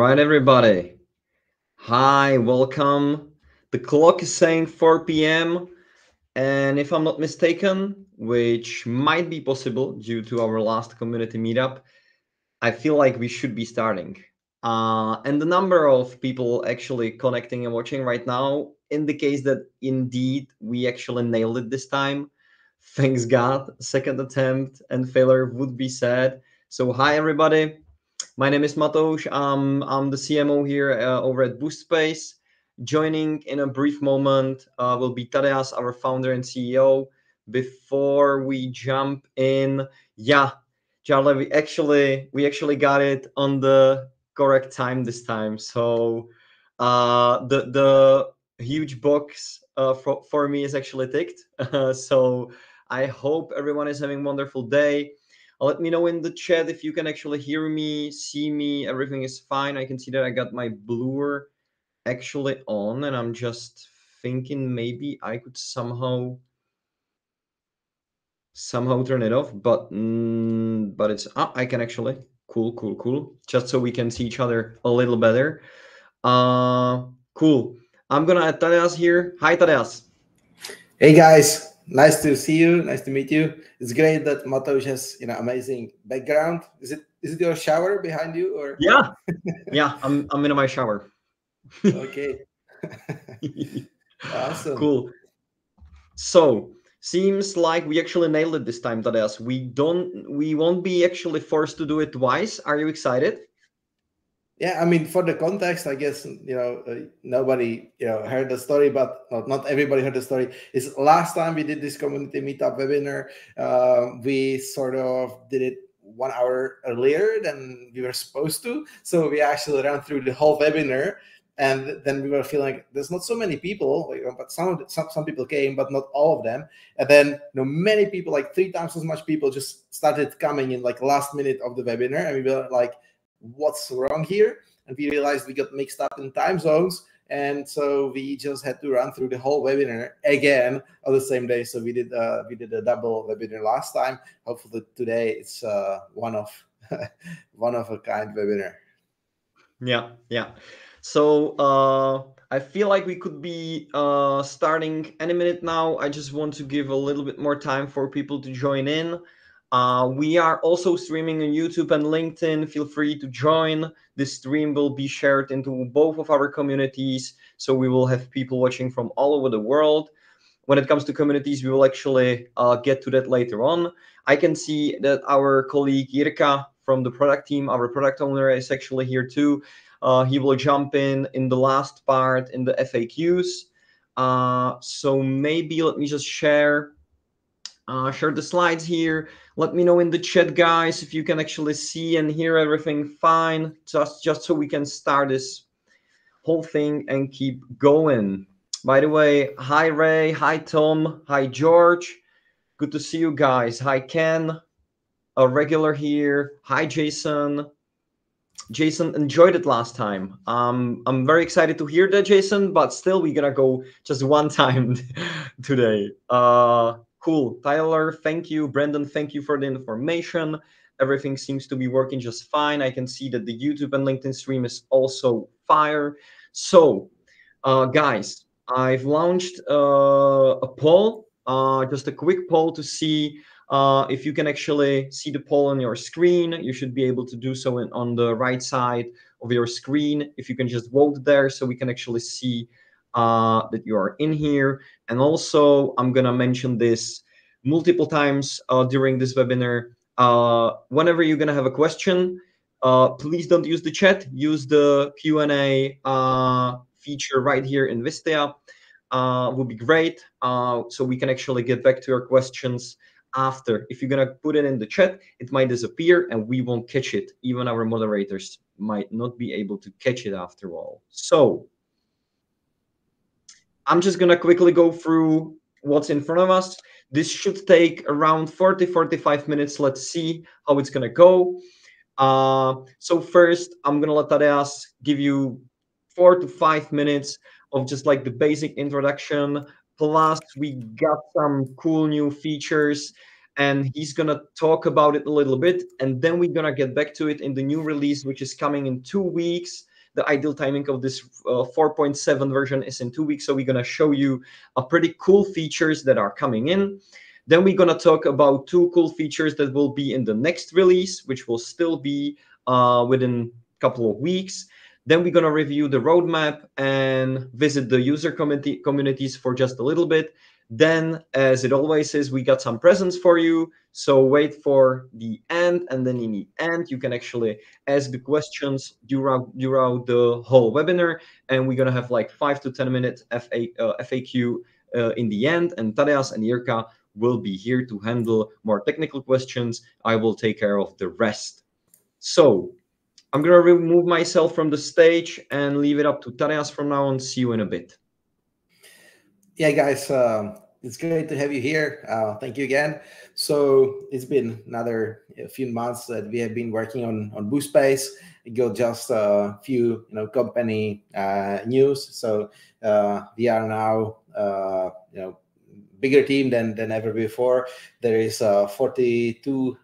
right, everybody. Hi, welcome. The clock is saying 4 p.m. And if I'm not mistaken, which might be possible due to our last community meetup, I feel like we should be starting. And the number of people actually connecting and watching right now indicates that indeed we actually nailed it this time. Thanks God, second attempt and failure would be sad. So hi everybody. My name is Matous. I'm the CMO here over at Boost.space. Joining in a brief moment will be Tadeas, our founder and CEO. Before we jump in, yeah, Charlie, we actually got it on the correct time this time. So the huge box for me is actually ticked. So I hope everyone is having a wonderful day. Let me know in the chat if you can actually hear me, see me, everything is fine. I can see that I got my blur actually on, and I'm just thinking maybe I could somehow turn it off, but it's I can actually. Cool. Just so we can see each other a little better. Cool. I'm gonna add Tadeas here. Hi, Tadeas. Hey guys, nice to see you. Nice to meet you. It's great that Matous has amazing background. Is it your shower behind you or? Yeah. I'm in my shower. Okay. Awesome. Cool. So seems like we actually nailed it this time, Tadeas. We won't be actually forced to do it twice. Are you excited? Yeah, I mean, for the context, I guess nobody heard the story, but not everybody heard the story. Is last time we did this community meetup webinar, we sort of did it 1 hour earlier than we were supposed to. So we actually ran through the whole webinar, and then we were feeling like there's not so many people, but some people came, but not all of them. And then many people, like 3 times as much people, just started coming in like last minute of the webinar, and we were like, what's wrong here? And we realized we got mixed up in time zones, and so we just had to run through the whole webinar again on the same day. So we did a double webinar last time. Hopefully today it's one of a kind webinar. Yeah. So I feel like we could be starting any minute now. I just want to give a little bit more time for people to join in. We are also streaming on YouTube and LinkedIn. Feel free to join. This stream will be shared into both of our communities, so we will have people watching from all over the world. When it comes to communities, we will actually get to that later on. I can see that our colleague Jirka from the product team, our product owner, is actually here too. He will jump in the last part in the FAQs. So maybe let me just share the slides here. Let me know in the chat, guys, if you can actually see and hear everything fine, just so we can start this whole thing and keep going. By the way, hi Ray, hi Tom, hi George. Good to see you guys. Hi Ken, a regular here. Hi Jason. Jason enjoyed it last time. I'm very excited to hear that, Jason, but still we're gonna go just one time today. Cool. Tyler, thank you. Brandon, thank you for the information. Everything seems to be working just fine. I can see that the YouTube and LinkedIn stream is also fire. So, guys, I've launched a poll, just a quick poll to see if you can actually see the poll on your screen. You should be able to do so on the right side of your screen. If you can just vote there so we can actually see that you are in here. And also, I'm going to mention this multiple times during this webinar. Whenever you're going to have a question, please don't use the chat. Use the Q&A feature right here in Vistia. Would be great. So we can actually get back to your questions after. If you're going to put it in the chat, it might disappear and we won't catch it. Even our moderators might not be able to catch it after all. So I'm just going to quickly go through what's in front of us. This should take around 40-45 minutes. Let's see how it's going to go. So first, I'm going to let Tadeas give you 4 to 5 minutes of just like the basic introduction. Plus, we got some cool new features, and he's going to talk about it a little bit. And then we're going to get back to it in the new release, which is coming in 2 weeks. the ideal timing of this 4.7 version is in 2 weeks. So we're going to show you a pretty cool features that are coming in. Then we're going to talk about 2 cool features that will be in the next release, which will still be within a couple of weeks. Then we're going to review the roadmap and visit the user communities for just a little bit. Then, as it always is, we got some presents for you. So wait for the end, and then in the end, you can actually ask the questions throughout the whole webinar. And we're going to have like 5 to 10 minute FAQ in the end. And Tadeas and Jirka will be here to handle more technical questions. I will take care of the rest. So I'm going to remove myself from the stage and leave it up to Tadeas from now on. See you in a bit. Yeah, guys, it's great to have you here. Thank you again. So it's been another few months that we have been working on Boost.space. We got just a few, company news. So we are now, bigger team than ever before. There is 42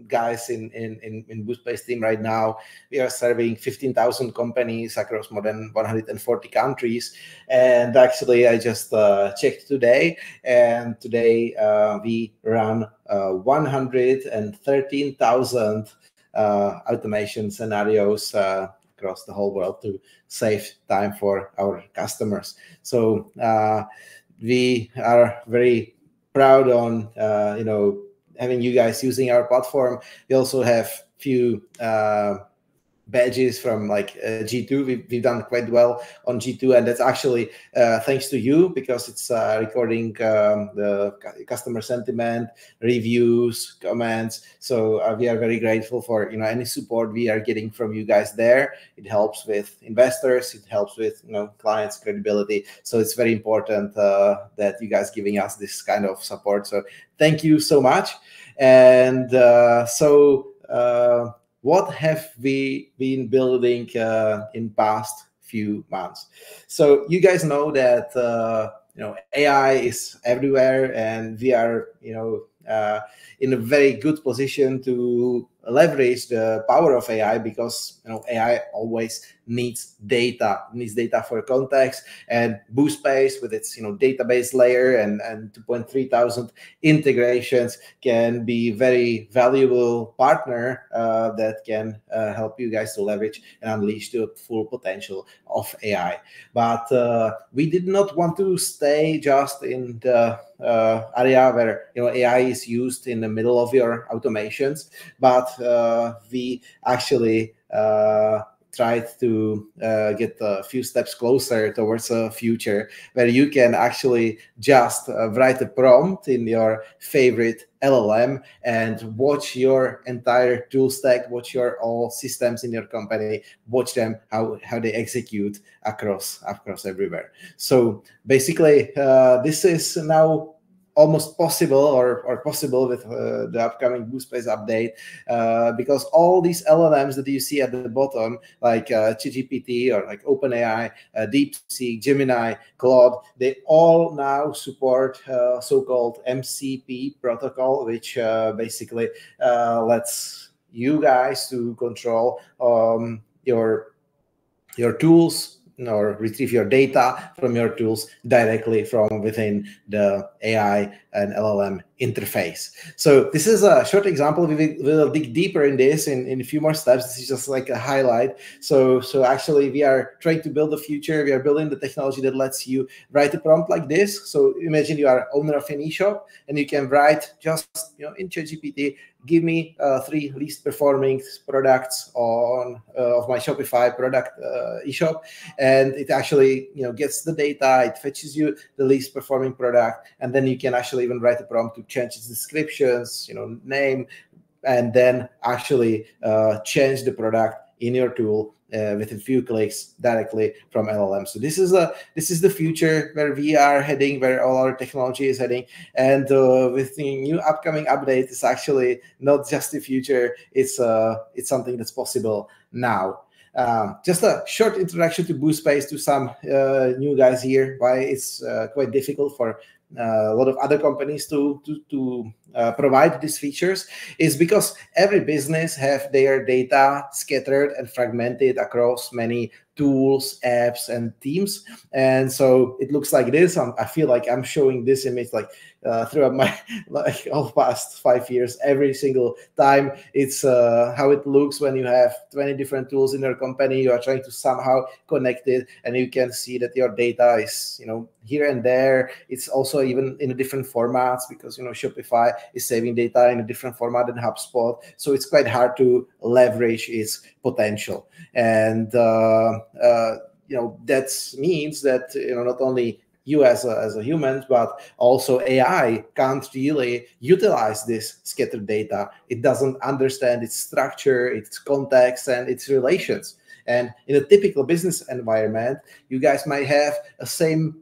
guys in Boost.space team right now. We are serving 15,000 companies across more than 140 countries. And actually, I just checked today, and today we run 113,000 automation scenarios across the whole world to save time for our customers. So we are very proud on having you guys using our platform. We also have few badges from like G2. We've done quite well on G2, and that's actually thanks to you, because it's recording the customer sentiment, reviews, comments. So we are very grateful for any support we are getting from you guys there. It helps with investors, it helps with clients' credibility. So it's very important that you guys giving us this kind of support. So thank you so much. And what have we been building in past few months? So you guys know that AI is everywhere, and we are in a very good position to leverage the power of AI, because AI always needs data for context, and Boost.space with its database layer and 2.3 thousand integrations can be very valuable partner that can help you guys to leverage and unleash the full potential of AI. But we did not want to stay just in the area where AI is used in the middle of your automations, but we actually tried to get a few steps closer towards a future where you can actually just write a prompt in your favorite LLM and watch your entire tool stack, watch your all systems in your company, watch them how they execute across everywhere. So basically, this is now almost possible or possible with the upcoming Boost.space update, because all these LLMs that you see at the bottom, like ChatGPT or like OpenAI, DeepSeek, Gemini, Claude, they all now support so-called MCP protocol, which basically lets you guys to control your tools, or retrieve your data from your tools directly from within the AI and LLM interface. So this is a short example. We will dig deeper in this in a few more steps. This is just like a highlight. So actually, we are trying to build the future. We are building the technology that lets you write a prompt like this. So imagine you are owner of an eShop, and you can write just in ChatGPT, give me 3 least performing products of my Shopify product eShop, and it actually gets the data. It fetches you the least performing product, and then you can actually even write a prompt to change its descriptions, name, and then actually change the product in your tool with a few clicks directly from LLM. So this is the future where we are heading, where all our technology is heading. And with the new upcoming update, it's actually not just the future; it's something that's possible now. Just a short introduction to Boost.space to some new guys here. Why it's quite difficult for a lot of other companies to provide these features is because every business have their data scattered and fragmented across many tools, apps, and teams. And so it looks like this. I feel like I'm showing this image like throughout my like all past 5 years. Every single time, it's how it looks when you have 20 different tools in your company. You are trying to somehow connect it, and you can see that your data is, here and there. It's also even in different formats because Shopify is saving data in a different format than HubSpot. So it's quite hard to leverage its potential. And that means that not only you as a human, but also AI can't really utilize this scattered data. It doesn't understand its structure, its context, and its relations. And in a typical business environment, you guys might have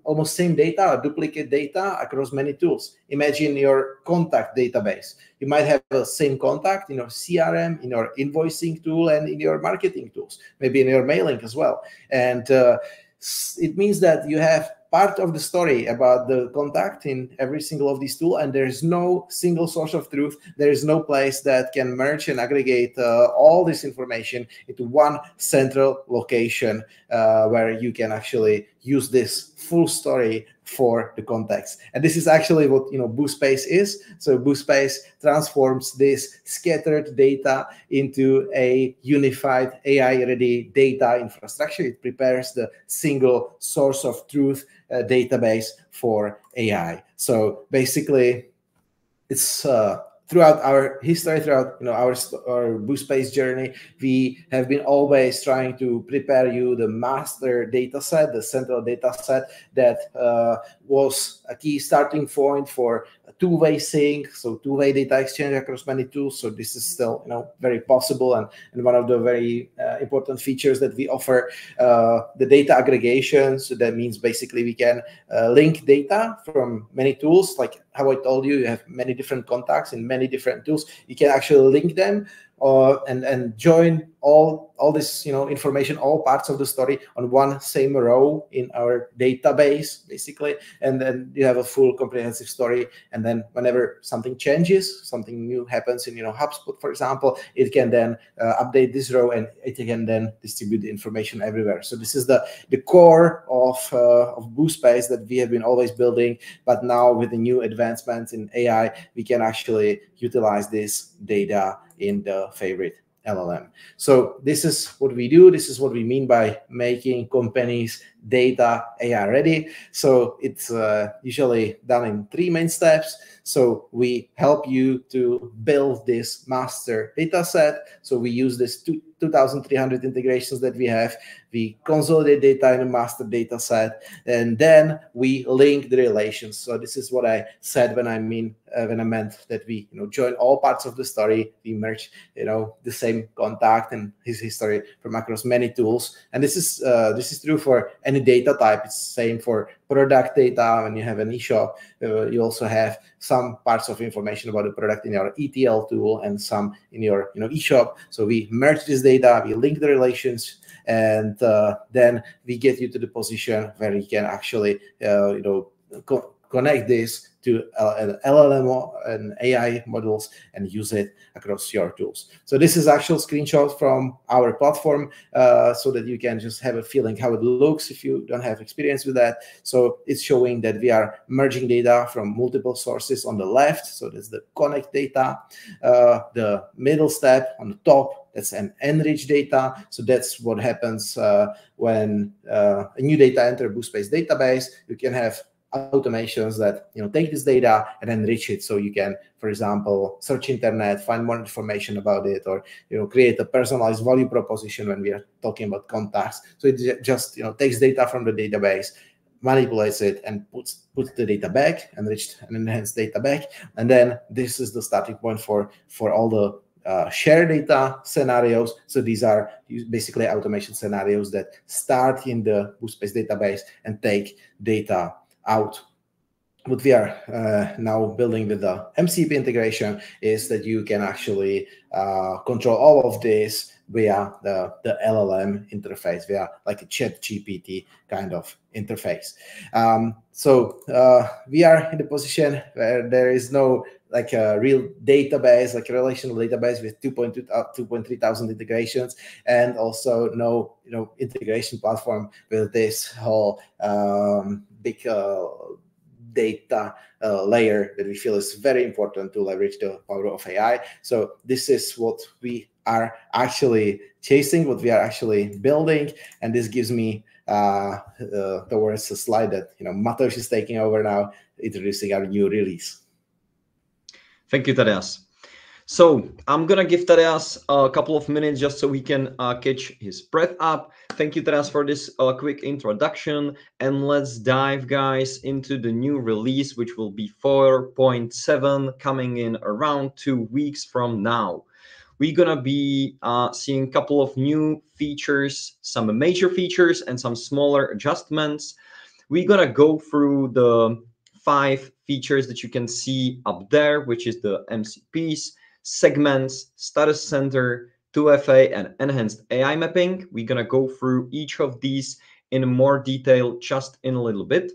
almost same data, or duplicate data across many tools. Imagine your contact database. You might have the same contact in your CRM, in your invoicing tool, and in your marketing tools, maybe in your mailing as well. And it means that you have part of the story about the contact in every single of these tools, and there is no single source of truth. There is no place that can merge and aggregate all this information into one central location where you can actually use this full story for the context. And this is actually what Boost.space is. So Boost.space transforms this scattered data into a unified AI-ready data infrastructure. It prepares the single source of truth database for AI. So basically, it's throughout our history, throughout our Boost.space journey, we have been always trying to prepare you the master data set, the central data set that was a key starting point for two-way sync, so two-way data exchange across many tools. So this is still very possible, and one of the very important features that we offer. The data aggregation, so that means basically we can link data from many tools. Like how I told you, you have many different contacts in many different tools. You can actually link them and join all this information, all parts of the story on one same row in our database, basically. And then you have a full comprehensive story. And then whenever something changes, something new happens in HubSpot, for example, it can then update this row, and it can then distribute the information everywhere. So this is the core of Boost.space that we have been always building. But now with the new advancements in AI, we can actually utilize this data in the favorite LLM. So this is what we do. This is what we mean by making companies data AI ready. So it's usually done in 3 main steps. So we help you to build this master data set. So we use this 2,300 integrations that we have. We consolidate data in a master data set, and then we link the relations. So this is what I said when I meant that we join all parts of the story. We merge the same contact and his history from across many tools. And this is true for any data type. It's the same for product data. When you have an e-shop, you also have some parts of information about the product in your ETL tool and some in your e-shop. So we merge this data, we link the relations, and then we get you to the position where you can actually connect this to an LLM and AI models and use it across your tools. So this is actual screenshot from our platform so that you can just have a feeling how it looks if you don't have experience with that. So it's showing that we are merging data from multiple sources on the left. So that's the connect data. The middle step on the top, that's an enrich data. So that's what happens when a new data enter Boost.space database. You can have automations that take this data and enrich it, so you can, for example, search internet, find more information about it, or create a personalized value proposition when we are talking about contacts. So it just takes data from the database, manipulates it, and puts the data back, enriched and enhanced data back, and then this is the starting point for all the share data scenarios. So these are basically automation scenarios that start in the Boost.space database and take data out. What we are now building with the MCP integration is that you can actually control all of this via the LLM interface, via like a chat GPT kind of interface. So we are in the position where there is no like a real database, like a relational database with 2.3 thousand integrations, and also no integration platform with this whole big data layer that we feel is very important to leverage the power of AI. So this is what we are actually chasing, what we are actually building, and this gives me towards a slide that Matous is taking over now, introducing our new release. Thank you, Tadeas. So I'm gonna give Tadeas a couple of minutes just so he can catch his breath up. Thank you, Tadeas, for this quick introduction. And let's dive, guys, into the new release, which will be 4.7 coming in around 2 weeks from now. We're gonna be seeing a couple of new features, some major features and some smaller adjustments. We're gonna go through the 5 features that you can see up there, which is the MCPs, segments, status center, 2FA, and enhanced AI mapping. We're gonna go through each of these in more detail just in a little bit.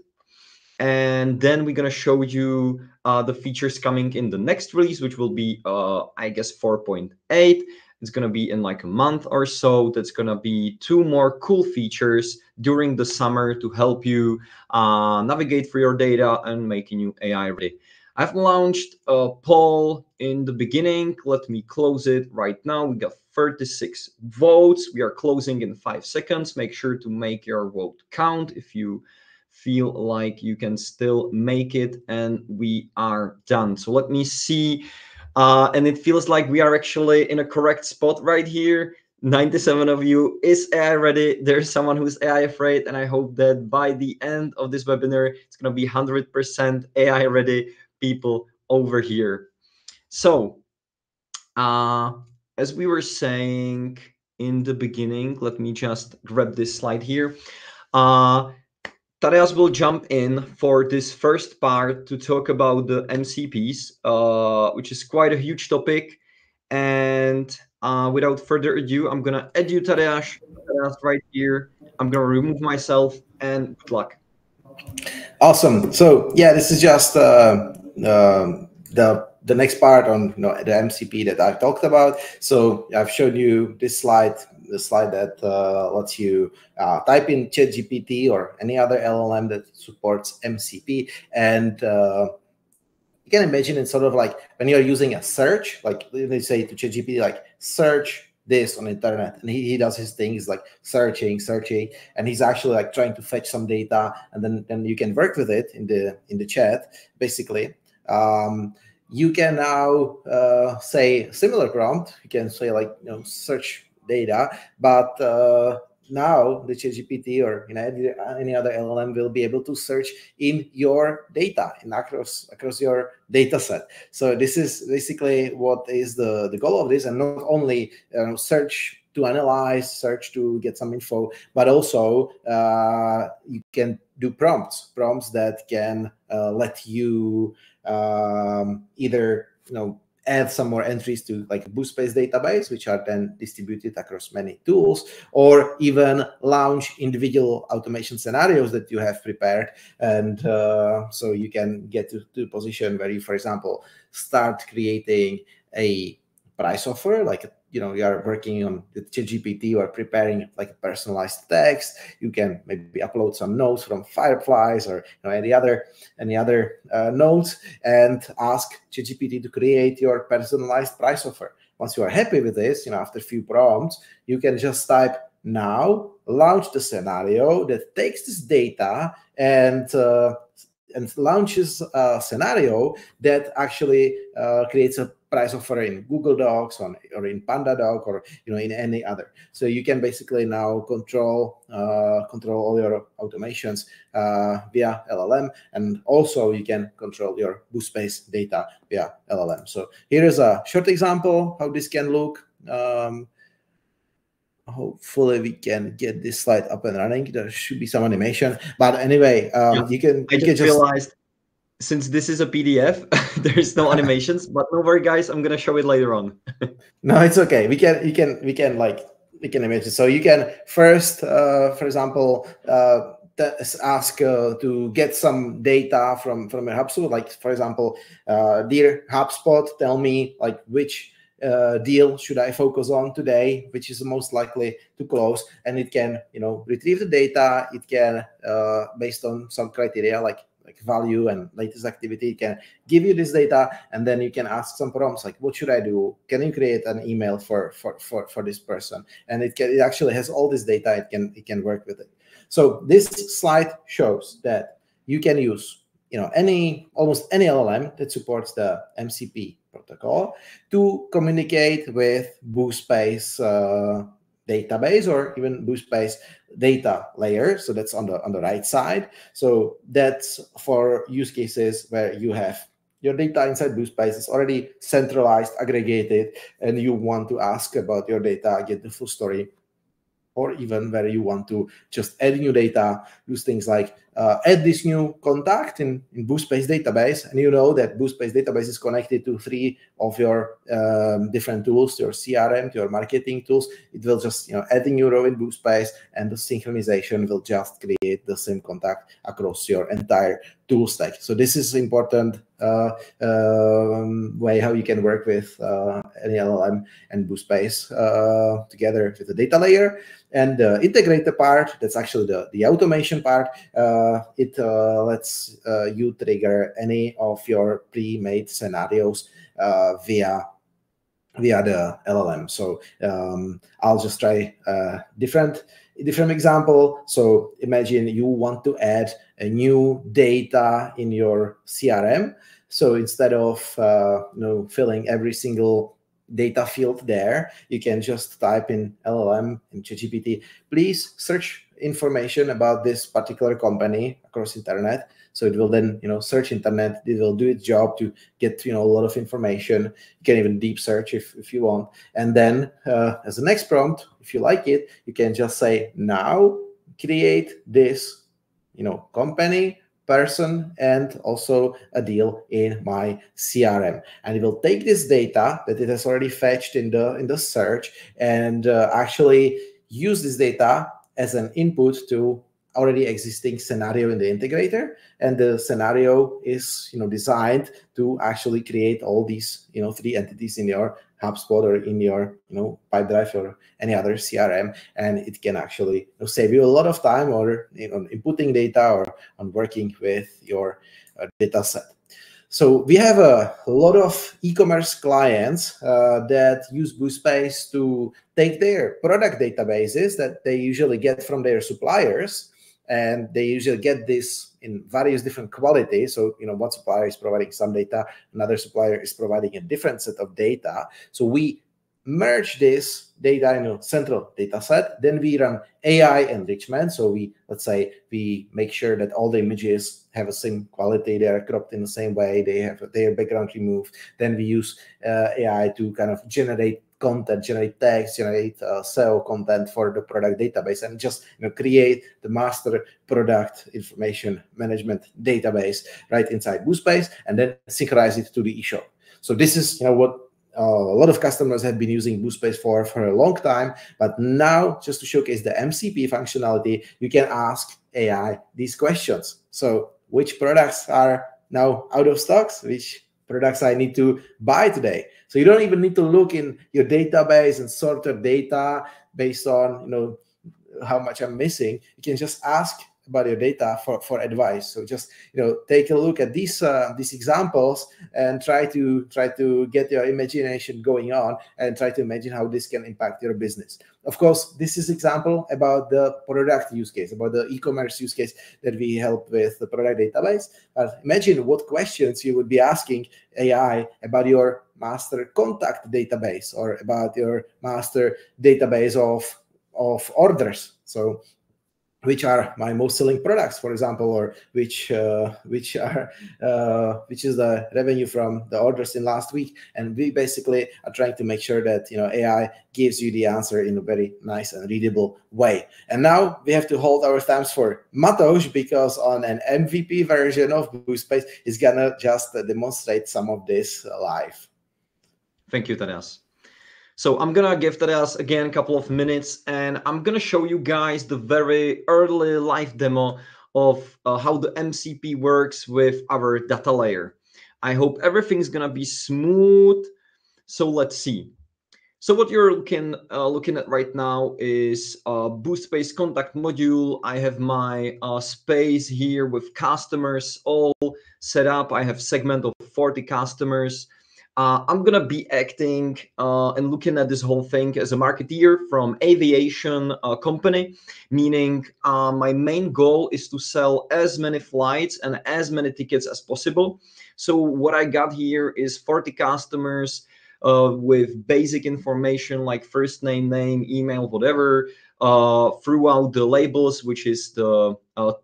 And then we're gonna show you the features coming in the next release, which will be, I guess, 4.8. It's gonna be in like a month or so. That's gonna be 2 more cool features during the summer to help you navigate through your data and making you AI ready. I've launched a poll in the beginning. Let me close it right now. We got 36 votes. We are closing in 5 seconds. Make sure to make your vote count if you feel like you can still make it, and we are done. So let me see. And it feels like we are actually in a correct spot right here. 97 of you is AI ready. There's someone who's AI afraid, and I hope that by the end of this webinar, it's going to be 100% AI ready people over here. So as we were saying in the beginning, let me just grab this slide here. Tadeas will jump in for this first part to talk about the MCPs, which is quite a huge topic. And without further ado, I'm going to add you, Tadeas, right here. I'm going to remove myself, and good luck. Awesome. So yeah, this is just the next part on the MCP that I've talked about. So I've shown you this slide, the slide that lets you type in ChatGPT or any other LLM that supports MCP, and you can imagine it's sort of like when you're using a search, like they say to ChatGPT, like search this on the internet, and he does his thing. He's like searching, and he's actually like trying to fetch some data, and then you can work with it in the chat. Basically, you can now say similar prompt. You can say like search data, but now the ChatGPT or any other LLM will be able to search in your data and across your data set. So this is basically what is the goal of this, and not only search to analyze, search to get some info, but also you can do prompts that can let you either add some more entries to like a Boost.space database, which are then distributed across many tools, or even launch individual automation scenarios that you have prepared. And so you can get to a position where you, for example, start creating a price offer, like you are working on the ChatGPT or preparing like a personalized text. You can maybe upload some notes from Fireflies or any other notes, and ask ChatGPT to create your personalized price offer. Once you are happy with this, after a few prompts, you can just type now, launch the scenario that takes this data and launches a scenario that actually creates a price offer in Google Docs or in PandaDoc or in any other. So you can basically now control all your automations via LLM, and also you can control your Boost.space data via LLM. So here is a short example how this can look. Hopefully we can get this slide up and running. There should be some animation, but anyway, you can just realized since this is a PDF, there's no animations, but no worry, guys. I'm gonna show it later on. No, it's okay. We can imagine. So you can first, for example, ask to get some data from a HubSpot. Like, for example, dear HubSpot, tell me like which deal should I focus on today, which is most likely to close, and it can retrieve the data. It can based on some criteria like value and latest activity, it can give you this data, and then you can ask some prompts like, what should I do? Can you create an email for this person? And it actually has all this data. It can work with it. So this slide shows that you can use almost any LLM that supports the MCP protocol to communicate with Boost.space database, or even Boost.space data layer. So that's on the right side. So that's for use cases where you have your data inside Boost.space is already centralized, aggregated, and you want to ask about your data, get the full story, or even where you want to just add new data, use things like add this new contact in Boost.space database, and you know that Boost.space database is connected to 3 of your different tools, to your CRM, to your marketing tools. It will just add a new row in Boost.space, and the synchronization will just create the same contact across your entire tool stack. So this is important way how you can work with any LLM and Boost.space together with the data layer. And the integrator part, that's actually the automation part. It lets you trigger any of your pre-made scenarios via the LLM. So I'll just try a different example. So imagine you want to add a new data in your CRM. So instead of filling every single data field there, you can just type in LLM in ChatGPT, please search information about this particular company across internet. So it will then search internet. It will do its job to get a lot of information. You can even deep search if you want. And then as the next prompt, if you like it, you can just say, now create this company, person, and also a deal in my CRM. And it will take this data that it has already fetched in the search and actually use this data as an input to already existing scenario in the integrator. And the scenario is designed to actually create all these 3 entities in your HubSpot or in your Pipedrive or any other CRM, and it can actually save you a lot of time or inputting data or on working with your data set. So we have a lot of e-commerce clients that use Boost.space to take their product databases that they usually get from their suppliers, and they usually get this in various different qualities. So, one supplier is providing some data, another supplier is providing a different set of data. So we merge this data in a central data set. Then we run AI enrichment. So let's say we make sure that all the images have the same quality, they are cropped in the same way, they have their background removed. Then we use AI to kind of generate content, generate text, generate SEO content for the product database, and just create the master product information management database right inside Boost.space, and then synchronize it to the eShop. So this is what a lot of customers have been using Boost.space for a long time. But now, just to showcase the MCP functionality, you can ask AI these questions. So which products are now out of stocks? Which products I need to buy today? So you don't even need to look in your database and sort your data based on how much I'm missing. You can just ask about your data for advice. So just take a look at these examples and try to get your imagination going on and try to imagine how this can impact your business. Of course, this is example about the product use case, about the e-commerce use case that we help with the product database. Imagine what questions you would be asking AI about your master contact database or about your master database of orders. So which are my most selling products, for example, or which is the revenue from the orders in last week. And we basically are trying to make sure that AI gives you the answer in a very nice and readable way. And now we have to hold our thumbs for Matous, because on an MVP version of Boost.space, he's gonna just demonstrate some of this live. Thank you, Tadeas. So I'm gonna give Tadeas again a couple of minutes, and I'm gonna show you guys the very early live demo of how the MCP works with our data layer. I hope everything's gonna be smooth. So let's see. So what you're looking at right now is a Boost.space contact module. I have my space here with customers all set up. I have segment of 40 customers. I'm gonna be acting and looking at this whole thing as a marketeer from aviation company, meaning my main goal is to sell as many flights and as many tickets as possible. So what I got here is 40 customers with basic information like first name, email, whatever, throughout the labels, which is the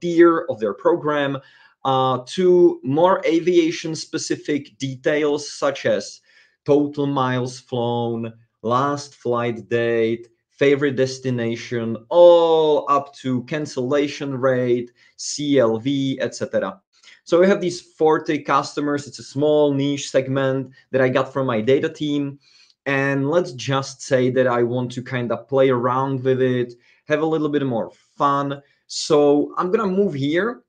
tier of their program, to more aviation specific details such as total miles flown, last flight date, favorite destination, all up to cancellation rate, CLV, etc. So we have these 40 customers. It's a small niche segment that I got from my data team. And let's just say that I want to kind of play around with it, have a little bit more fun. So I'm going to move here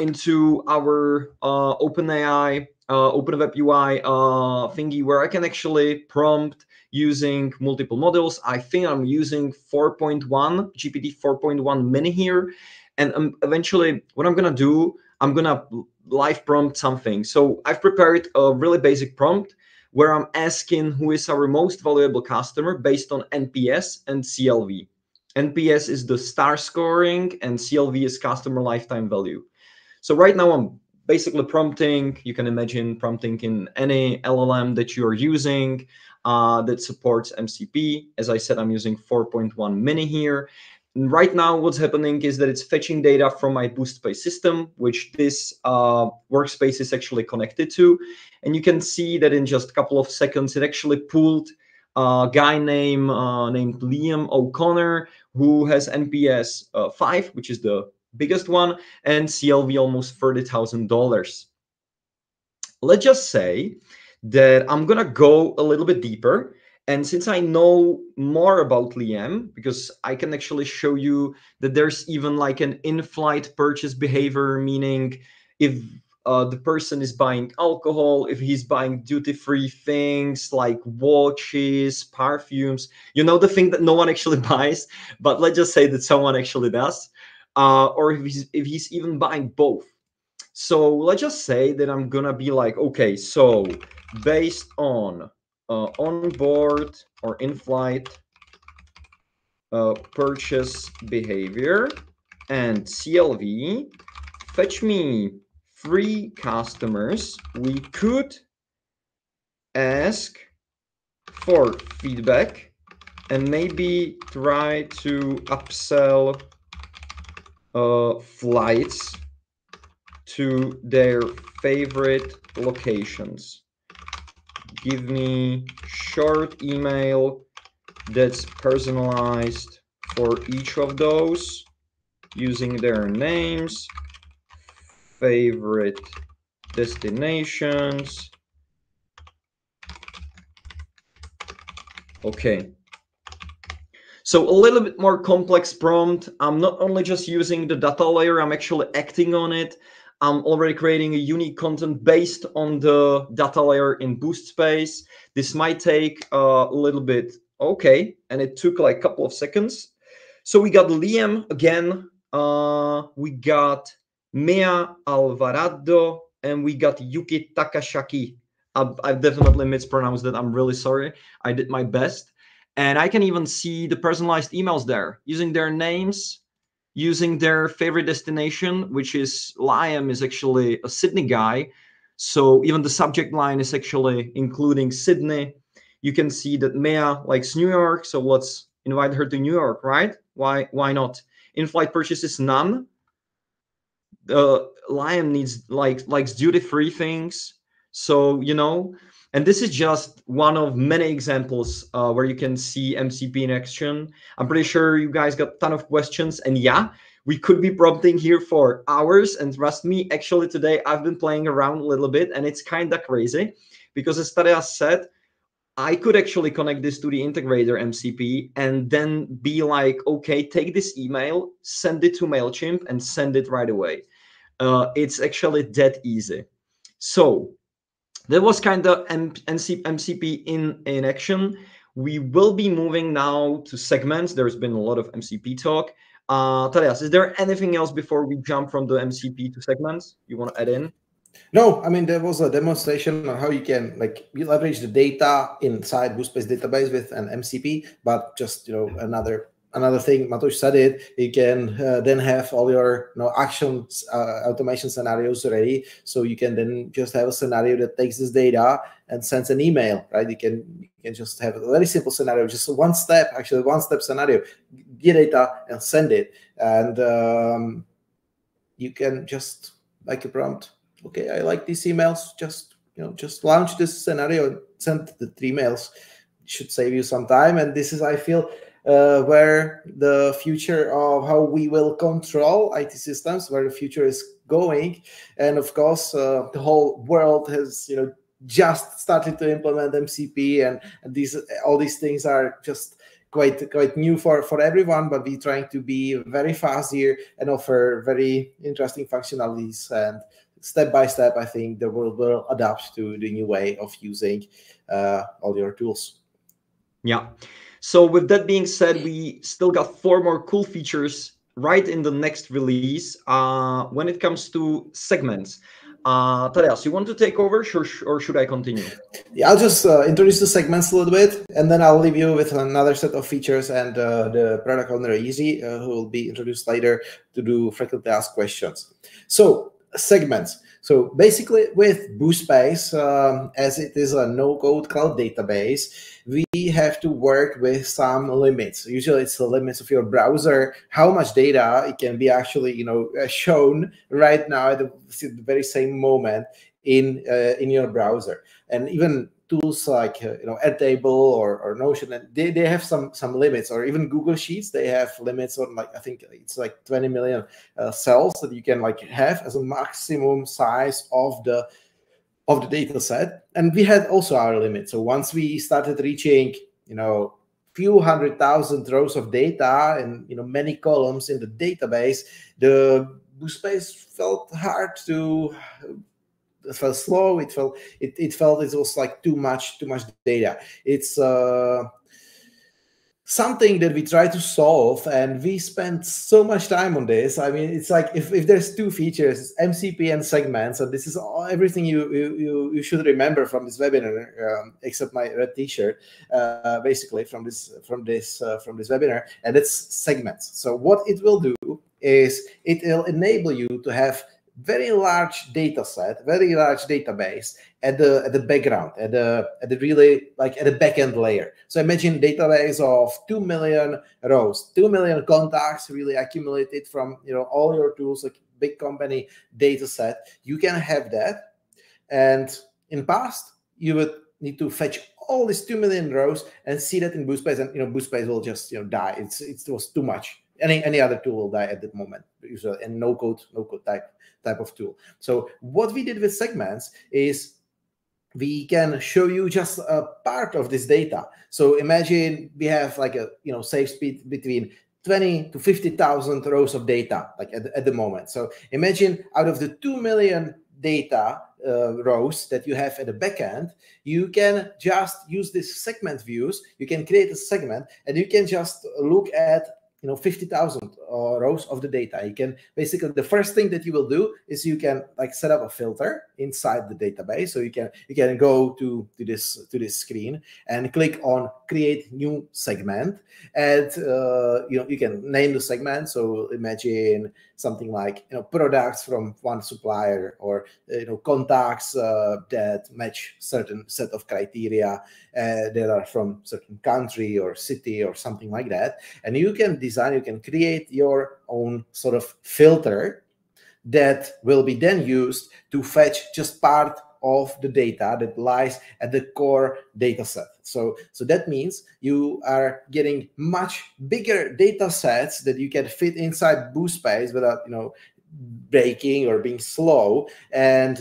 into our OpenAI, OpenWeb UI thingy, where I can actually prompt using multiple models. I think I'm using 4.1, GPT 4.1 mini here. And eventually what I'm going to do, I'm going to live prompt something. So I've prepared a really basic prompt where I'm asking who is our most valuable customer based on NPS and CLV. NPS is the star scoring and CLV is customer lifetime value. So right now I'm basically prompting. You can imagine prompting in any LLM that you're using that supports MCP. As I said, I'm using 4.1 mini here. And right now what's happening is that it's fetching data from my Boost.space system, which this workspace is actually connected to. And you can see that in just a couple of seconds, it actually pulled a guy named Liam O'Connor, who has NPS 5, which is the biggest one, and CLV almost $30,000. Let's just say that I'm gonna go a little bit deeper. And since I know more about Liam, because I can actually show you that there's even like an in-flight purchase behavior, meaning if the person is buying alcohol, if he's buying duty-free things like watches, perfumes, the thing that no one actually buys, but let's just say that someone actually does, or if he's even buying both. So let's just say that I'm gonna be like, okay, so based on on-board or in-flight purchase behavior and CLV, fetch me 3 customers we could ask for feedback and maybe try to upsell flights to their favorite locations. Give me short email that's personalized for each of those using their names, favorite destinations. Okay. So a little bit more complex prompt. I'm not only just using the data layer, I'm actually acting on it. I'm already creating a unique content based on the data layer in Boost.space. This might take a little bit, okay, and it took like a couple of seconds. So we got Liam again, we got Mea Alvarado, and we got Yuki Takashaki. I've definitely mispronounced that. I'm really sorry. I did my best. And I can even see the personalized emails there using their names, using their favorite destination, which is Liam is actually a Sydney guy. So even the subject line is actually including Sydney. You can see that Mea likes New York. So let's invite her to New York, right? Why not? in-flight purchases, none. Lion needs likes duty-free things. So, you know, and this is just one of many examples where you can see MCP in action. I'm pretty sure you guys got a ton of questions, and yeah, we could be prompting here for hours. And trust me, actually today I've been playing around a little bit, and it's kind of crazy because, as Tadeas said, I could actually connect this to the integrator MCP and then be like, okay, take this email, send it to MailChimp, and send it right away. It's actually that easy. So that was kind of MCP in action. We will be moving now to segments. There's been a lot of MCP talk. Tadeas, is there anything else before we jump from the MCP to segments you want to add in? No, I mean, there was a demonstration on how you can you leverage the data inside Boost.space database with an MCP, but just, you know, another thing, Matous said it, you can then have all your, you know, actions, automation scenarios ready. So you can then just have a scenario that takes this data and sends an email, right? You can just have a very simple scenario, just one step scenario, get data and send it. And you can just, like a prompt, okay, I like these emails, just, you know, just launch this scenario and send the 3 emails. It should save you some time. And this is, I feel, where the future of how we will control IT systems, where the future is going. And of course, the whole world has, you know, just started to implement MCP, and all these things are just quite new for everyone, but we're trying to be very fast here and offer very interesting functionalities. And step by step, I think the world will adapt to the new way of using all your tools. Yeah. So with that being said, we still got 4 more cool features right in the next release when it comes to segments. Tadeas, you want to take over, or should I continue? Yeah, I'll just introduce the segments a little bit, and then I'll leave you with another set of features and the product owner, Easy, who will be introduced later to do frequently asked questions. So segments. So basically with Boost.space, as it is a no-code cloud database, we have to work with some limits. Usually it's the limits of your browser, how much data it can be actually, you know, shown right now at the very same moment in your browser. And even tools like you know, Airtable or Notion, and they have some limits, or even Google Sheets, they have limits on, like, I think it's like 20 million cells that you can like have as a maximum size of the data set. And we had also our limit. So once we started reaching, you know, few 100,000 rows of data and, you know, many columns in the database, the Boost.space felt hard to, it felt slow. It felt it was like too much data. It's something that we try to solve, and we spent so much time on this. I mean, it's like if there's 2 features, it's MCP and segments, and this is everything you should remember from this webinar, except my red T-shirt, basically from this webinar, and it's segments. So what it will do is it will enable you to have very large data set, very large database at the background, at the really, like, at the backend layer. So imagine a database of 2 million rows, 2 million contacts really accumulated from, you know, all your tools, like big company data set. You can have that. And in past, you would need to fetch all these 2 million rows and see that in Boost.space, and, you know, Boost.space will just, you know, die. It was too much. Any other tool will die at that moment, usually, and no code type of tool. So what we did with segments is we can show you just a part of this data. So imagine we have like a, you know, safe speed between 20 to 50,000 rows of data, like at the moment. So imagine out of the 2 million data rows that you have at the backend, you can just use this segment views. You can create a segment, and you can just look at, you know, 50,000 rows of the data. You can basically, the first thing that you will do is you can like set up a filter inside the database. So you can go to this screen and click on create new segment, and you know, you can name the segment. So imagine something like products from one supplier, or contacts that match certain set of criteria that are from certain country or city or something like that. And you can create your own sort of filter that will be then used to fetch just part of the data that lies at the core data set. So that means you are getting much bigger data sets that you can fit inside Boost.space without breaking or being slow, and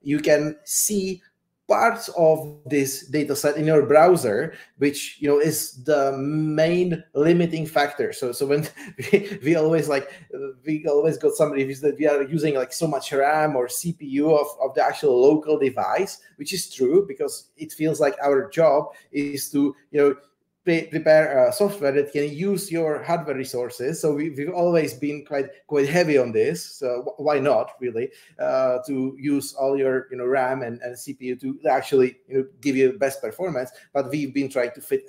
you can see parts of this data set in your browser, which is the main limiting factor. So when we always got some reviews that we are using like so much RAM or CPU of the actual local device, which is true, because it feels like our job is to prepare software that can use your hardware resources. So we've always been quite heavy on this. So why not really to use all your RAM and CPU to actually give you best performance? But we've been trying to fit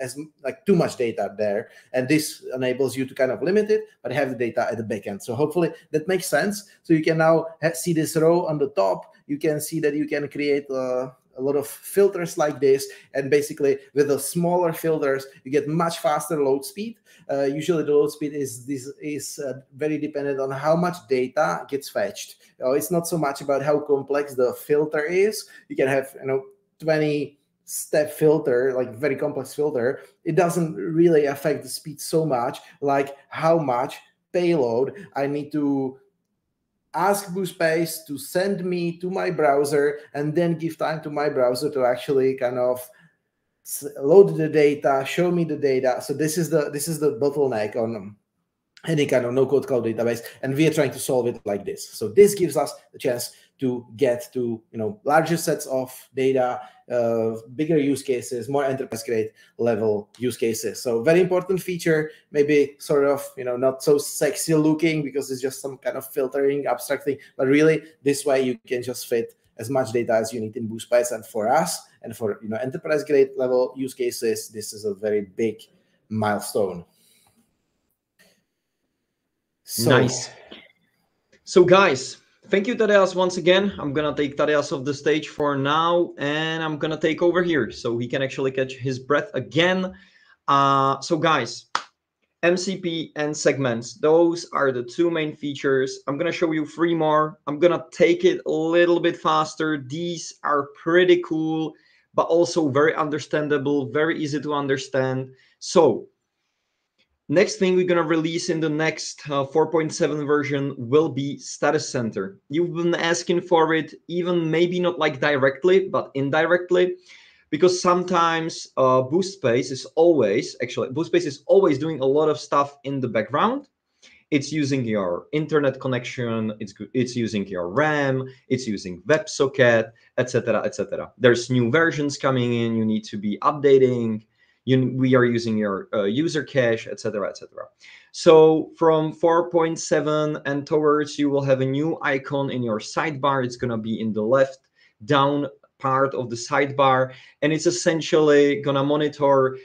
too much data there, and this enables you to kind of limit it, but have the data at the back end. So hopefully that makes sense. So you can now see this row on the top. You can see that you can create a lot of filters like this, and basically with the smaller filters you get much faster load speed. Usually the load speed is very dependent on how much data gets fetched. It's not so much about how complex the filter is. You can have 20-step filter, like very complex filter. It doesn't really affect the speed so much like how much payload I need to ask Boost.space to send me to my browser, and then give time to my browser to actually kind of load the data, show me the data. So this is the bottleneck on any kind of no-code cloud database, and we are trying to solve it like this. So this gives us the chance to get to larger sets of data, bigger use cases, more enterprise-grade level use cases. So very important feature, maybe sort of not so sexy looking because it's just some kind of filtering, abstracting, but really this way you can just fit as much data as you need in Boost.space. And for us, and for enterprise-grade level use cases, this is a very big milestone. Nice. So guys, thank you, Tadeas, once again. I'm gonna take Tadeas off the stage for now, and I'm gonna take over here so he can actually catch his breath again. So guys, MCP and segments, those are the two main features. I'm gonna show you 3 more. I'm gonna take it a little bit faster. These are pretty cool, but also very understandable, very easy to understand. So next thing we're going to release in the next 4.7 version will be Status Center. You've been asking for it, even maybe not like directly, but indirectly, because sometimes Boost.space is always doing a lot of stuff in the background. It's using your internet connection, it's using your RAM, it's using WebSocket, etc., etc. There's new versions coming in, you need to be updating. We are using your user cache, etc., etc. So from 4.7 and towards, you will have a new icon in your sidebar. It's going to be in the left down part of the sidebar, and it's essentially going to monitor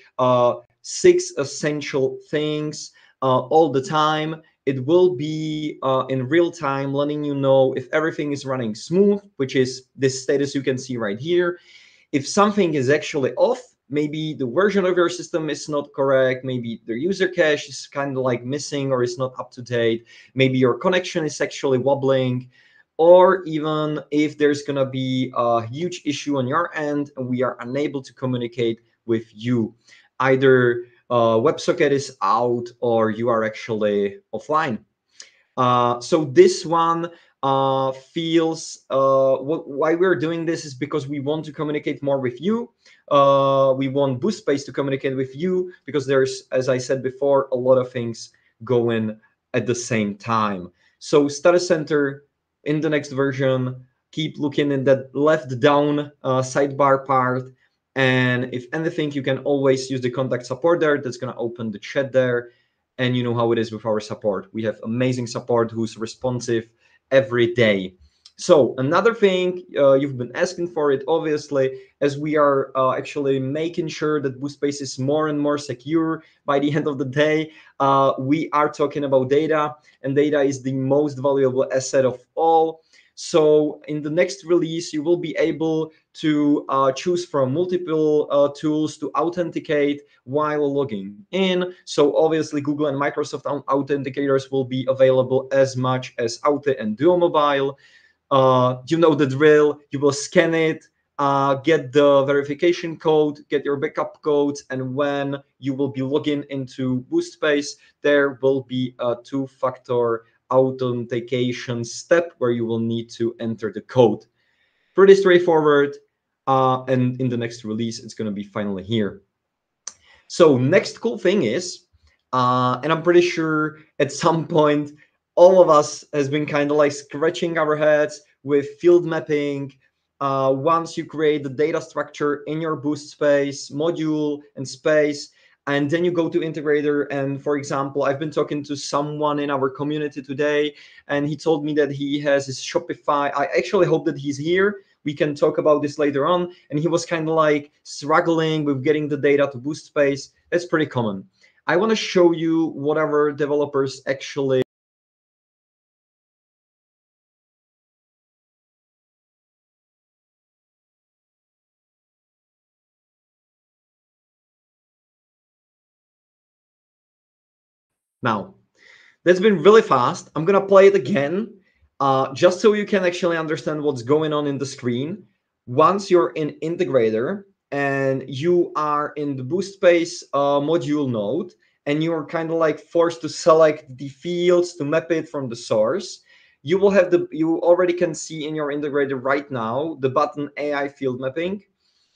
6 essential things all the time. It will be in real time, letting you know if everything is running smooth, which is this status you can see right here. If something is actually off, maybe the version of your system is not correct, maybe the user cache is kind of like missing or is not up to date, maybe your connection is actually wobbling, or even if there's going to be a huge issue on your end and we are unable to communicate with you. Either WebSocket is out or you are actually offline. So this one feels why we're doing this is because we want to communicate more with you. We want Boost.space to communicate with you because there's, as I said before, a lot of things going at the same time. So Status Center in the next version, keep looking in that left down sidebar part. And if anything, you can always use the contact support there. That's going to open the chat there. And you know how it is with our support. We have amazing support who's responsive every day. So another thing, you've been asking for it, obviously, as we are actually making sure that Boost.space is more and more secure by the end of the day. We are talking about data, and data is the most valuable asset of all. So in the next release, you will be able to choose from multiple tools to authenticate while logging in. So obviously, Google and Microsoft authenticators will be available as much as Aute and Duo Mobile. You know the drill. You will scan it, get the verification code, get your backup codes, and when you will be logging into Boost.space, there will be a two-factor authentication step where you will need to enter the code. Pretty straightforward. And in the next release, it's going to be finally here. So next cool thing is, and I'm pretty sure at some point all of us has been kind of like scratching our heads with field mapping. Once you create the data structure in your Boost.space module and space, and then you go to Integrator. And for example, I've been talking to someone in our community today, and he told me that he has his Shopify. I actually hope that he's here. We can talk about this later on. And he was kind of like struggling with getting the data to Boost.space. That's pretty common. I want to show you whatever developers actually. Now, that's been really fast. I'm going to play it again, just so you can actually understand what's going on in the screen. Once you're in Integrator and you are in the Boost.space module node, and you're kind of like forced to select the fields to map it from the source, you will have you already can see in your Integrator right now the button AI field mapping.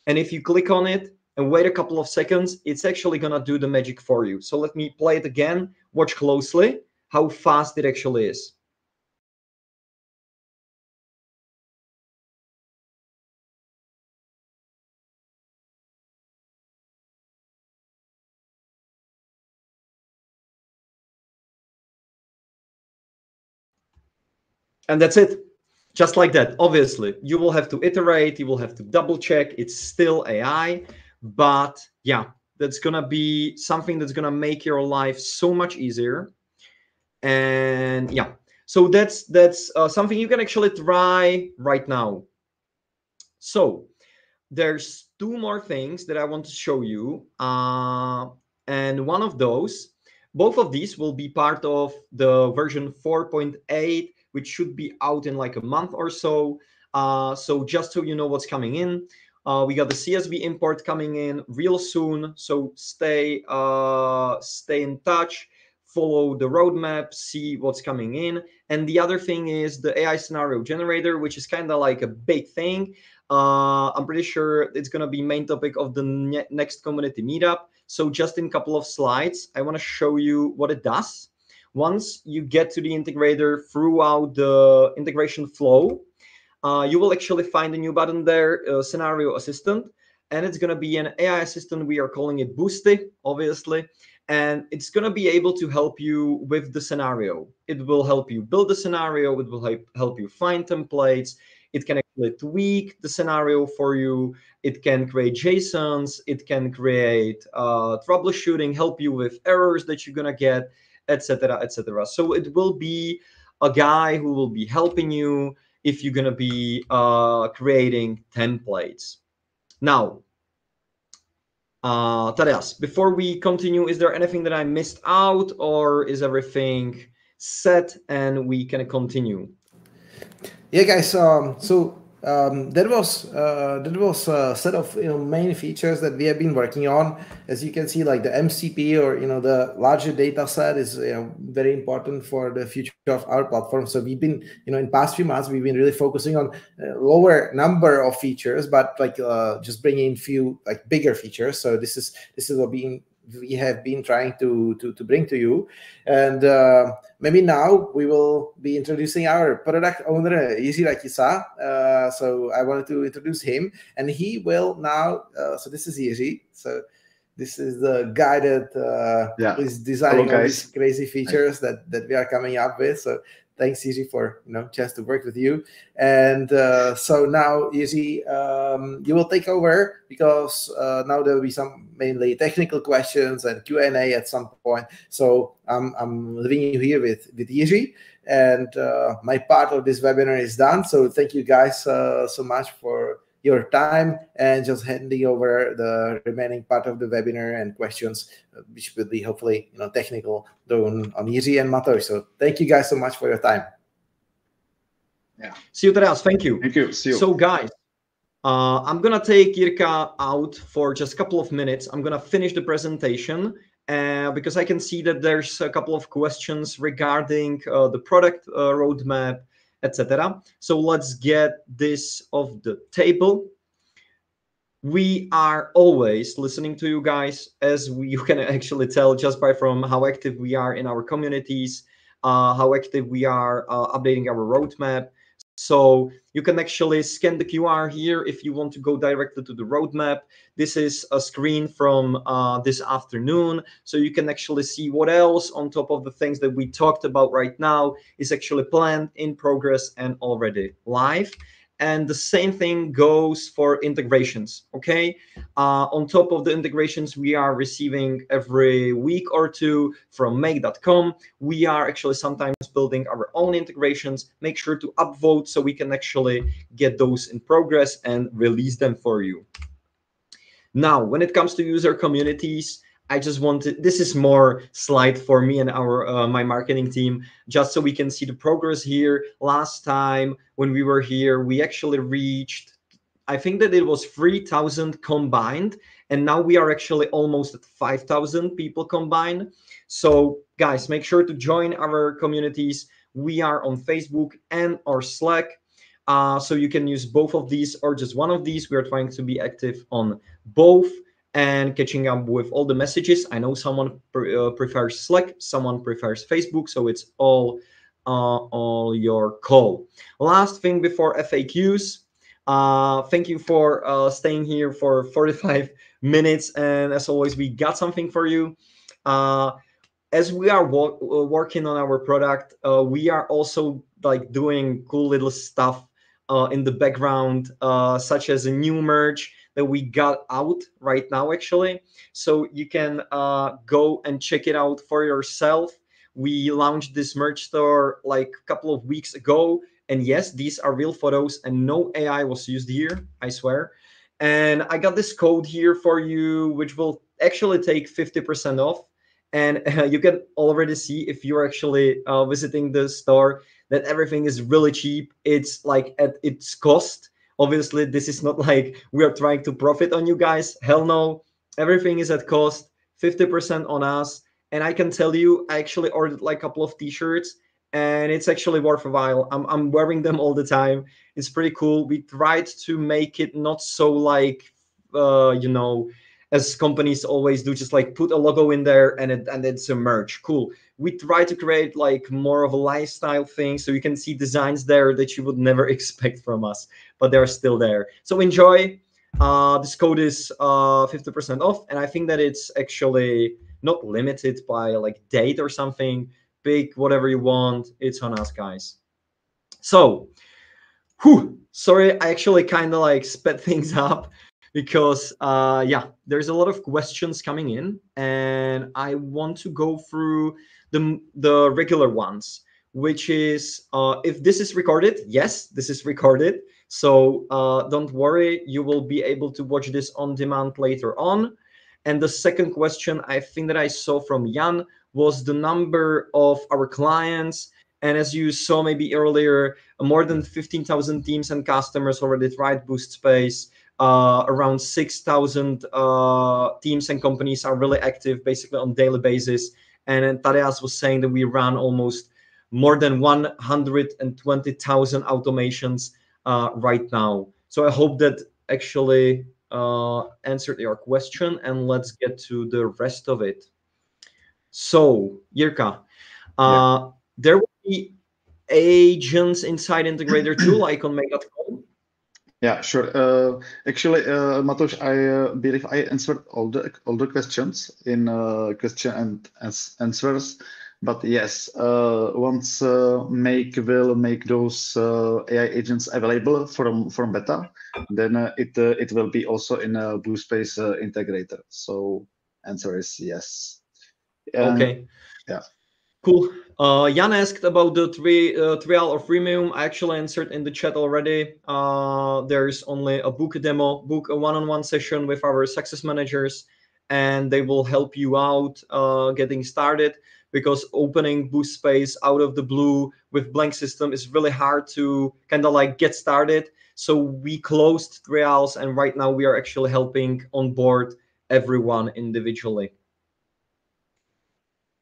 And if you click on it and wait a couple of seconds, it's actually going to do the magic for you. So let me play it again. Watch closely how fast it actually is. And that's it. Just like that. Obviously, you will have to iterate, you will have to double check. It's still AI, but yeah, that's going to be something that's going to make your life so much easier. And yeah, so that's something you can actually try right now. So there's two more things that I want to show you. And one of those, both of these will be part of the version 4.8, which should be out in like a month or so. So just so you know what's coming in, we got the CSV import coming in real soon. So stay in touch, follow the roadmap, see what's coming in. And the other thing is the AI scenario generator, which is kind of like a big thing. I'm pretty sure it's going to be main topic of the next community meetup. So just in a couple of slides, I want to show you what it does. Once you get to the integrator throughout the integration flow, you will actually find a new button there, Scenario Assistant. And it's going to be an AI assistant. We are calling it Boosty, obviously. And it's going to be able to help you with the scenario. It will help you build the scenario. It will help you find templates. It can actually tweak the scenario for you. It can create JSONs. It can create troubleshooting, help you with errors that you're going to get, etc., etc. So it will be a guy who will be helping you if you're going to be creating templates. Now, Tadeas, before we continue, is there anything that I missed out, or is everything set and we can continue? Yeah, guys. That was a set of main features that we have been working on. As you can see, like the MCP or the larger data set is very important for the future of our platform. So we've been in past few months we've been really focusing on lower number of features, but like just bringing in few like bigger features. So this is what we have been trying to bring to you. And maybe now we will be introducing our product owner, Easy, like you saw. So I wanted to introduce him, and he will now. So this is Easy. So this is the guy that is designing all these crazy features that we are coming up with. So thanks, Jiří, for chance to work with you. And so now, Jiří, you will take over, because now there will be some mainly technical questions and Q&A at some point. So I'm leaving you here with Jiří, and my part of this webinar is done. So thank you guys so much for your time, and just handing over the remaining part of the webinar and questions, which will be hopefully technical, on Jiří and Matous. So thank you guys so much for your time. Yeah. See you, Tadeas. Thank you. Thank you. See you. So guys, I'm gonna take Jirka out for just a couple of minutes. I'm gonna finish the presentation because I can see that there's a couple of questions regarding the product roadmap, etc. So let's get this off the table. We are always listening to you guys, as you can actually tell just by from how active we are in our communities, how active we are updating our roadmap. So you can actually scan the QR here if you want to go directly to the roadmap. This is a screen from this afternoon. So you can actually see what else on top of the things that we talked about right now is actually planned, in progress, and already live. And the same thing goes for integrations, okay? On top of the integrations we are receiving every week or two from make.com, we are actually sometimes building our own integrations. Make sure to upvote so we can actually get those in progress and release them for you. Now, when it comes to user communities, I just wanted, this is more slide for me and my marketing team, just so we can see the progress here. Last time when we were here, we actually reached, I think that it was 3,000 combined, and now we are actually almost at 5,000 people combined. So guys, make sure to join our communities. We are on Facebook and or Slack. So you can use both of these or just one of these. We are trying to be active on both and catching up with all the messages. I know someone prefers Slack, someone prefers Facebook, so it's all your call. Last thing before FAQs, thank you for staying here for 45 minutes, and as always, we got something for you. As we are working on our product, we are also like doing cool little stuff in the background, such as a new merch that we got out right now, actually. So you can go and check it out for yourself. We launched this merch store like a couple of weeks ago. And yes, these are real photos and no AI was used here, I swear. And I got this code here for you, which will actually take 50% off. And you can already see if you're actually visiting the store that everything is really cheap. It's like at its cost. Obviously, this is not like we are trying to profit on you guys. Hell no. Everything is at cost, 50% on us. And I can tell you, I actually ordered like a couple of t-shirts and it's actually worth a while. I'm wearing them all the time. It's pretty cool. We tried to make it not so like, you know, as companies always do, just like put a logo in there and it's a merch. Cool. We try to create like more of a lifestyle thing, so you can see designs there that you would never expect from us, but they're still there. So enjoy. This code is 50% off, and I think that it's actually not limited by like date or something. Pick whatever you want. It's on us, guys. So, sorry, I actually kind of like sped things up because yeah, there's a lot of questions coming in, and I want to go through the regular ones, which is if this is recorded. Yes, this is recorded, so don't worry, you will be able to watch this on demand later on. And the second question I think that I saw from Jan was the number of our clients. And as you saw maybe earlier, more than 15,000 teams and customers already tried Boost.space. Around 6,000 teams and companies are really active basically on daily basis. And Tadeas was saying that we run almost more than 120,000 automations right now. So I hope that actually answered your question, and let's get to the rest of it. So Jirka, there will be agents inside Integrator 2 like on make.com. Yeah, sure. Actually, Matous, I believe I answered all the questions in question and answers. But yes, once Make will make those AI agents available from beta, then it will be also in a Boost.space integrator. So answer is yes. And Okay. yeah. Cool. Jan asked about the trial or freemium. I actually answered in the chat already. There's only a book demo, book a one-on-one session with our success managers, and they will help you out getting started, because opening Boost.space out of the blue with blank system is really hard to kind of like get started. So we closed trials, and right now we are actually helping onboard everyone individually.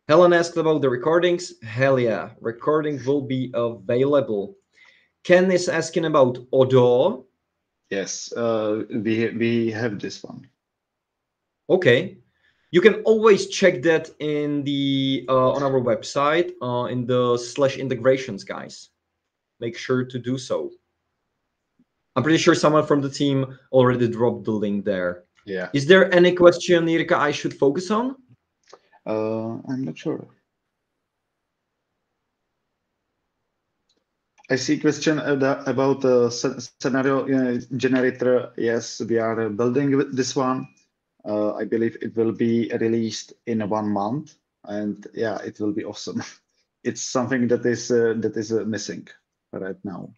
Helen asked about the recordings. Hell yeah, recording will be available. Ken is asking about Odo. Yes, we have this one. Okay, you can always check that in the on our website in the /integrations, guys. Make sure to do so. I'm pretty sure someone from the team already dropped the link there. Yeah. Is there any question, Irka, I should focus on? I'm not sure. I see question about the scenario generator. Yes, we are building this one. I believe it will be released in 1 month, and yeah, it will be awesome. It's something that is missing right now.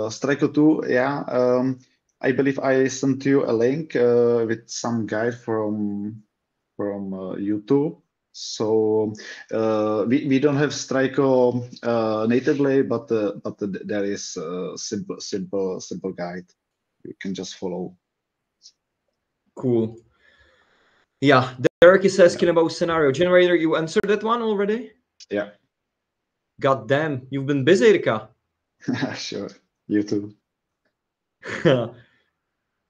Striker 2, yeah. I believe I sent you a link with some guide from YouTube. So we don't have Striker natively, but there is a simple guide. You can just follow. Cool. Yeah, Derek is asking about scenario generator. You answered that one already? Yeah. God damn, you've been busy, Irka. Sure. You too.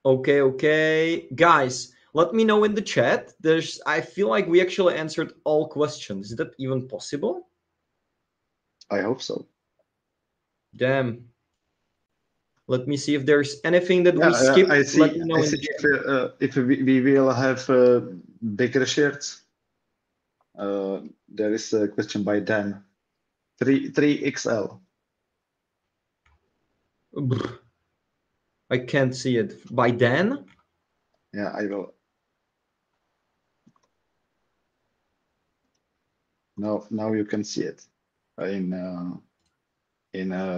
Okay. Guys, let me know in the chat. I feel like we actually answered all questions. Is that even possible? I hope so. Damn. Let me see if there's anything that we Yeah, skipped. I Let see. me know I in see the chat. if we will have bigger shirts. There is a question by Dan. 3XL. I can't see it. By Dan? Yeah, I will. Now you can see it in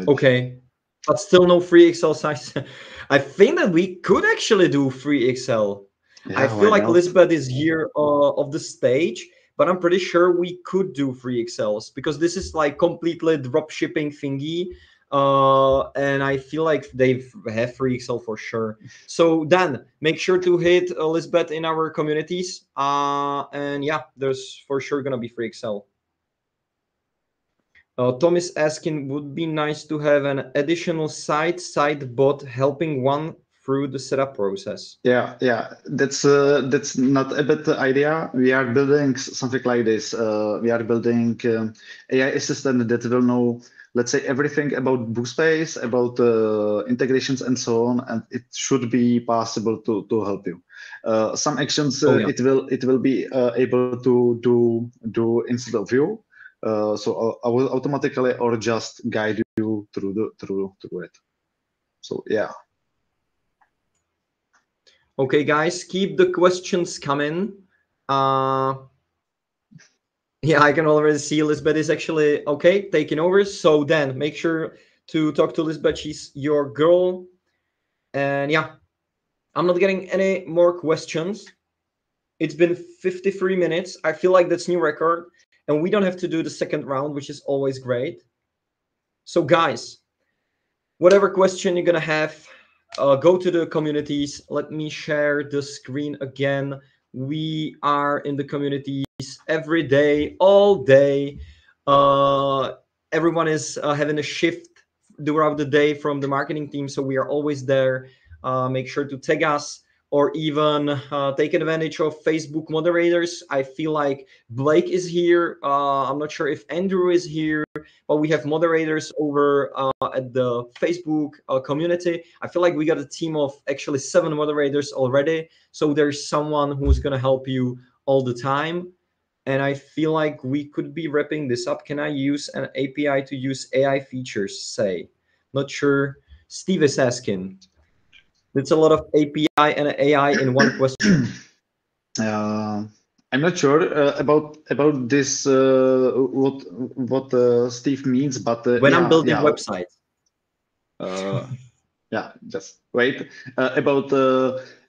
Okay. But still no free XL size. I think that we could actually do free XL. I Yeah, feel why like not? Lisbeth is here of the stage, but I'm pretty sure we could do free XLs, because this is like completely drop shipping thingy. And I feel like they have free XL for sure. So Dan, make sure to hit Lisbeth in our communities. And yeah, there's for sure gonna be free XL. Tom is asking, would be nice to have an additional side bot helping one through the setup process. Yeah. That's not a bad idea. We are building something like this. We are building AI assistant that will know, let's say, everything about Boost.space, about integrations and so on, and it should be possible to help you. Some actions Yeah. it will be able to do instead of you. So I will automatically or just guide you through it. So yeah. Okay, guys, keep the questions coming. Yeah, I can already see Lisbeth is actually okay taking over. So then make sure to talk to Lisbeth. She's your girl. And yeah, I'm not getting any more questions. It's been 53 minutes. I feel like that's new record. And we don't have to do the second round, which is always great. So guys, whatever question you're gonna have, go to the communities. Let me share the screen again. We are in the communities every day, all day. Everyone is having a shift throughout the day from the marketing team, so we are always there. Make sure to tag us, or even take advantage of Facebook moderators. I feel like Blake is here. I'm not sure if Andrew is here, but we have moderators over at the Facebook community. I feel like we got a team of actually 7 moderators already. So there's someone who's going to help you all the time. and I feel like we could be wrapping this up. Can I use an API to use AI features? Say, not sure. Steve is asking. It's a lot of API and AI in one question. I'm not sure about this. What Steve means, but When I'm yeah, building yeah. websites. Yeah, just wait. About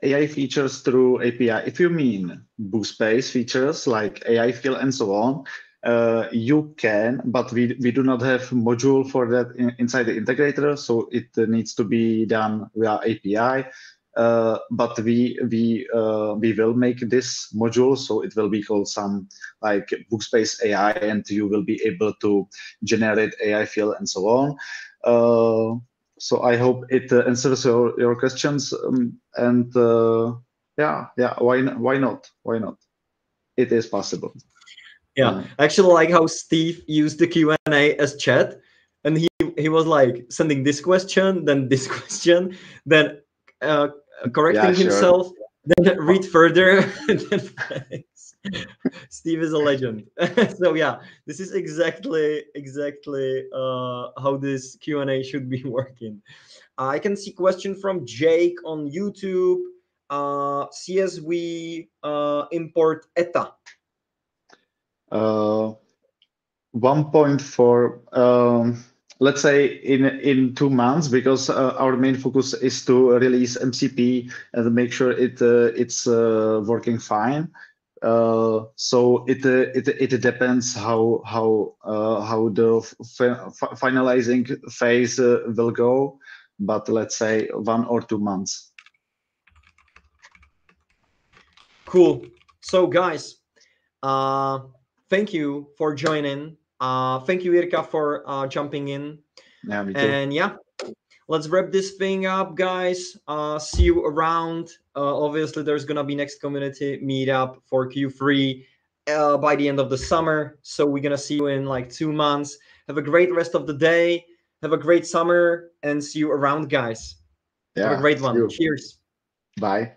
AI features through API. If you mean Boost.space features like AI fill and so on, you can, but we do not have module for that inside the integrator, so it needs to be done via API. But we will make this module, so it will be called some like Boost.space AI, and you will be able to generate AI fill and so on. So I hope it answers your questions. And yeah, why not? Why not? It is possible. Yeah, I actually like how Steve used the Q&A as chat, and he was like sending this question, then this question, then correcting himself, then read further, and then thanks. Steve is a legend. So yeah, this is exactly how this Q&A should be working. I can see question from Jake on YouTube. CSV import ETA. 1.4. Let's say in 2 months, because our main focus is to release MCP and make sure it's working fine. So it depends how the finalizing phase will go, but let's say 1 or 2 months. Cool. So guys, thank you for joining. Thank you, Irka, for jumping in. Yeah, me too. And yeah, let's wrap this thing up, guys. See you around. Obviously, there's gonna be next community meetup for Q3 by the end of the summer. So we're gonna see you in like 2 months. Have a great rest of the day. Have a great summer, and see you around, guys. Yeah, Have a great one. Cheers. Bye.